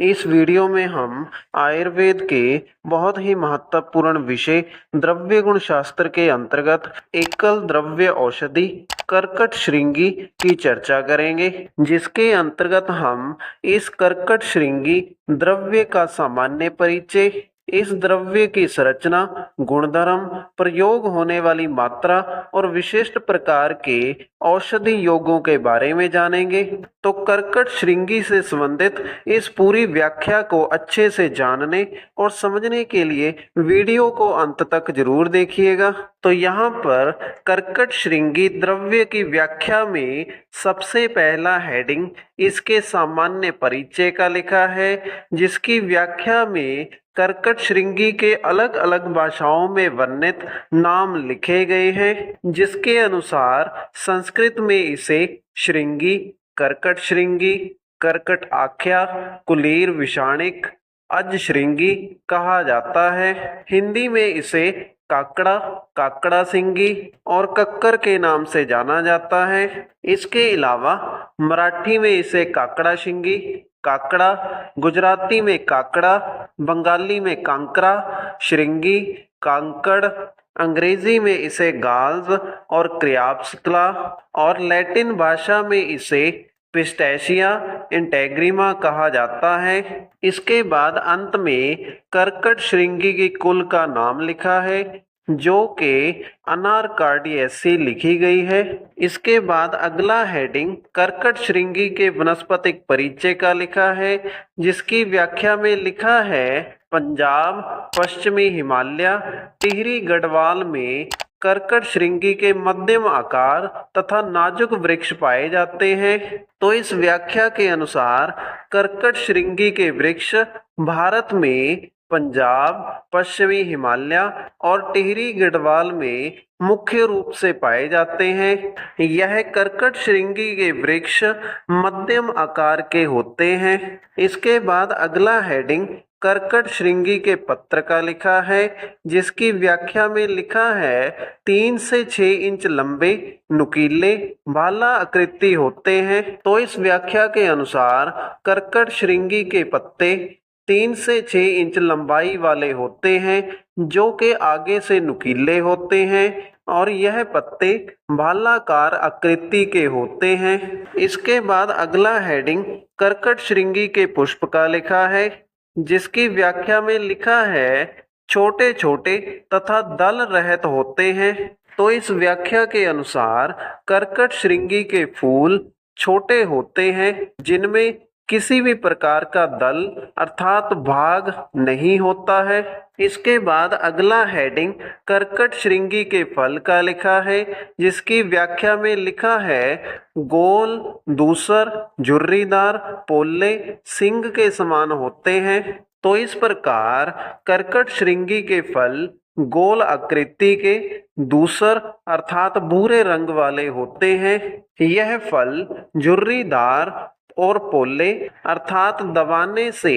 इस वीडियो में हम आयुर्वेद के बहुत ही महत्वपूर्ण विषय द्रव्य गुण शास्त्र के अंतर्गत एकल द्रव्य औषधि कर्कट श्रृंगी की चर्चा करेंगे, जिसके अंतर्गत हम इस कर्कट श्रृंगी द्रव्य का सामान्य परिचय, इस द्रव्य की संरचना, गुणधर्म, प्रयोग होने वाली मात्रा और विशिष्ट प्रकार के औषधि योगों के बारे में जानेंगे। तो कर्कट श्रृंगी से संबंधित इस पूरी व्याख्या को अच्छे से जानने और समझने के लिए वीडियो को अंत तक जरूर देखिएगा। तो यहाँ पर कर्कट श्रृंगी द्रव्य की व्याख्या में सबसे पहला हेडिंग इसके सामान्य परिचय का लिखा है, जिसकी व्याख्या में कर्कट श्रृंगी के अलग अलग भाषाओं में वर्णित नाम लिखे गए हैं, जिसके अनुसार संस्कृत में इसे श्रृंगी, कर्कट श्रृंगी, कर्कट आख्या, कुलीर विषाणिक, अज श्रृंगी कहा जाता है। हिंदी में इसे काकड़ा, काकड़ा सिंगी और कक्कर के नाम से जाना जाता है। इसके अलावा मराठी में इसे काकड़ा शिंगी, काकड़ा, गुजराती में काकड़ा, बंगाली में कांकरा, श्रृंगी, कांकड़, अंग्रेजी में इसे गाल्स और क्रियाप्सक्ला और लैटिन भाषा में इसे पिस्टैशिया इंटेग्रिमा कहा जाता है। इसके बाद अंत में कर्कट श्रृंगी की कुल का नाम लिखा है, जो कि अनारकार्डियेसी लिखी गई है। इसके बाद अगला हेडिंग कर्कट श्रृंगी के वनस्पतिक परिचय का लिखा है, जिसकी व्याख्या में लिखा है पंजाब, पश्चिमी हिमालय, टिहरी गढ़वाल में कर्कट श्रृंगी के मध्यम आकार तथा नाजुक वृक्ष पाए जाते हैं। तो इस व्याख्या के अनुसार कर्कट श्रृंगी के वृक्ष भारत में पंजाब, पश्चिमी हिमालय और टिहरी गढ़वाल में मुख्य रूप से पाए जाते हैं। यह कर्कट श्रृंगी के वृक्ष मध्यम आकार के होते हैं। इसके बाद अगला हेडिंग कर्कट श्रृंगी के पत्र का लिखा है, जिसकी व्याख्या में लिखा है 3 से 6 इंच लंबे, नुकीले, भाला आकृति होते हैं। तो इस व्याख्या के अनुसार कर्कट श्रृंगी के पत्ते 3 से 6 इंच लंबाई वाले होते हैं, जो कि आगे से नुकीले होते हैं और यह पत्ते भालाकार आकृति के होते हैं। इसके बाद अगला हेडिंग कर्कट श्रृंगी के पुष्प का लिखा है, जिसकी व्याख्या में लिखा है छोटे छोटे तथा दल रहित होते हैं। तो इस व्याख्या के अनुसार कर्कट श्रृंगी के फूल छोटे होते हैं, जिनमें किसी भी प्रकार का दल अर्थात भाग नहीं होता है। इसके बाद अगला हेडिंग कर्कट श्रृंगी के फल का लिखा है, जिसकी व्याख्या में लिखा है गोल, दूसर, झुर्रीदार, पोले, सिंग के समान होते हैं। तो इस प्रकार कर्कट श्रृंगी के फल गोल आकृति के, दूसर अर्थात भूरे रंग वाले होते हैं। यह फल झुर्रीदार और पोले अर्थात दबाने से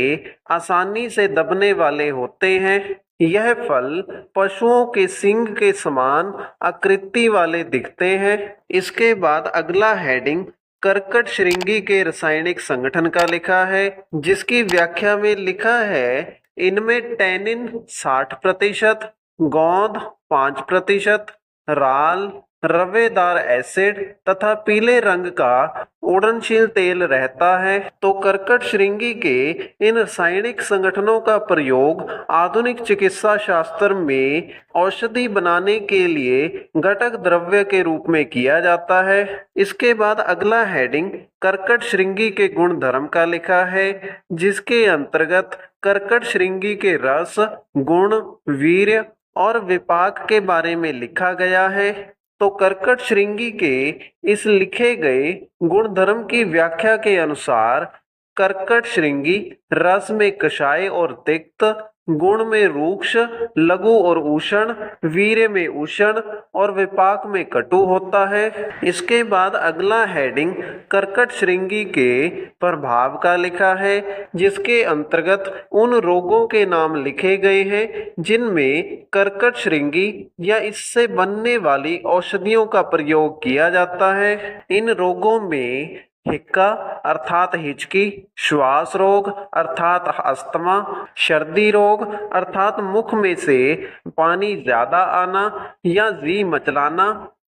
आसानी से दबने वाले होते हैं। यह फल पशुओं के सींग के समान आकृति वाले दिखते हैं। इसके बाद अगला हेडिंग कर्कट श्रृंगी के रासायनिक संगठन का लिखा है, जिसकी व्याख्या में लिखा है इनमें टैनिन 60%, गोंद 5%, राल, रवेदार एसिड तथा पीले रंग का उड़नशील तेल रहता है। तो कर्कट श्रृंगी के इन रासायनिक संगठनों का प्रयोग आधुनिक चिकित्सा शास्त्र में औषधि बनाने के लिए घटक द्रव्य के रूप में किया जाता है। इसके बाद अगला हेडिंग कर्कट श्रृंगी के गुण धर्म का लिखा है, जिसके अंतर्गत कर्कट श्रृंगी के रस, गुण, वीर्य और विपाक के बारे में लिखा गया है। तो कर्कट श्रृंगी के इस लिखे गए गुणधर्म की व्याख्या के अनुसार कर्कट श्रृंगी रस में कषाय और तिक्त, गुण में रूक्ष, लघु और उष्ण, वीर्य में उष्ण और विपाक में कटु होता है। इसके बाद अगला हेडिंग कर्कट श्रृंगी के प्रभाव का लिखा है, जिसके अंतर्गत उन रोगों के नाम लिखे गए हैं जिनमें कर्कट श्रृंगी या इससे बनने वाली औषधियों का प्रयोग किया जाता है। इन रोगों में हिक्का अर्थात हिचकी, श्वास रोग अर्थात अस्थमा, सर्दी रोग अर्थात मुख में से पानी ज्यादा आना या जी मचलाना,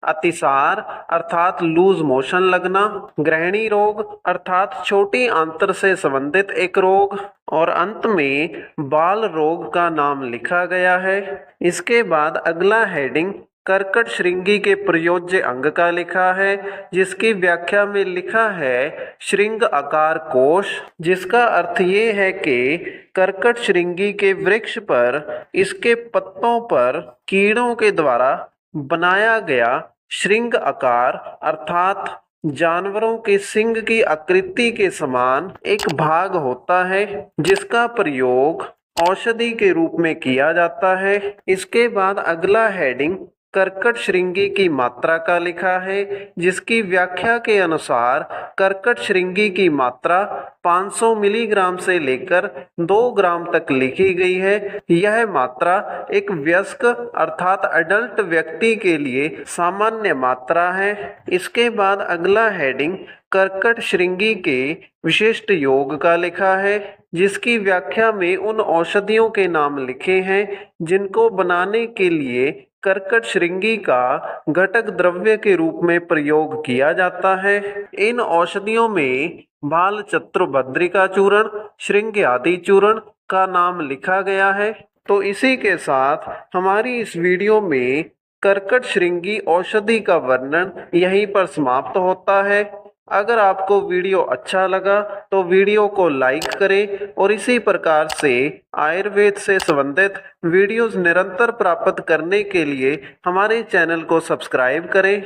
अतिसार अर्थात लूज मोशन लगना, गृहिणी रोग अर्थात छोटी आंत्र से संबंधित एक रोग, और अंत में बाल रोग का नाम लिखा गया है। इसके बाद अगला हेडिंग कर्कट श्रृंगी के प्रयोज्य अंग का लिखा है, जिसकी व्याख्या में लिखा है श्रृंग आकार कोश, जिसका अर्थ ये है कि कर्कट श्रृंगी के वृक्ष पर इसके पत्तों पर कीड़ों के द्वारा बनाया गया श्रृंग आकार अर्थात जानवरों के सिंग की आकृति के समान एक भाग होता है, जिसका प्रयोग औषधि के रूप में किया जाता है। इसके बाद अगला हेडिंग कर्कट श्रृंगी की मात्रा का लिखा है, जिसकी व्याख्या के अनुसार कर्कट श्रृंगी की मात्रा 500 मिलीग्राम से लेकर 2 ग्राम तक लिखी गई है। यह मात्रा एक वयस्क अर्थात अडल्ट व्यक्ति के लिए सामान्य मात्रा है। इसके बाद अगला हेडिंग कर्कट श्रृंगी के विशिष्ट योग का लिखा है, जिसकी व्याख्या में उन औषधियों के नाम लिखे हैं जिनको बनाने के लिए कर्कट श्रृंगी का घटक द्रव्य के रूप में प्रयोग किया जाता है। इन औषधियों में बाल चतुर्भद्रिका चूर्ण, श्रृंग आदि चूर्ण का नाम लिखा गया है। तो इसी के साथ हमारी इस वीडियो में कर्कट श्रृंगी औषधि का वर्णन यहीं पर समाप्त होता है। अगर आपको वीडियो अच्छा लगा तो वीडियो को लाइक करें और इसी प्रकार से आयुर्वेद से संबंधित वीडियोस निरंतर प्राप्त करने के लिए हमारे चैनल को सब्सक्राइब करें।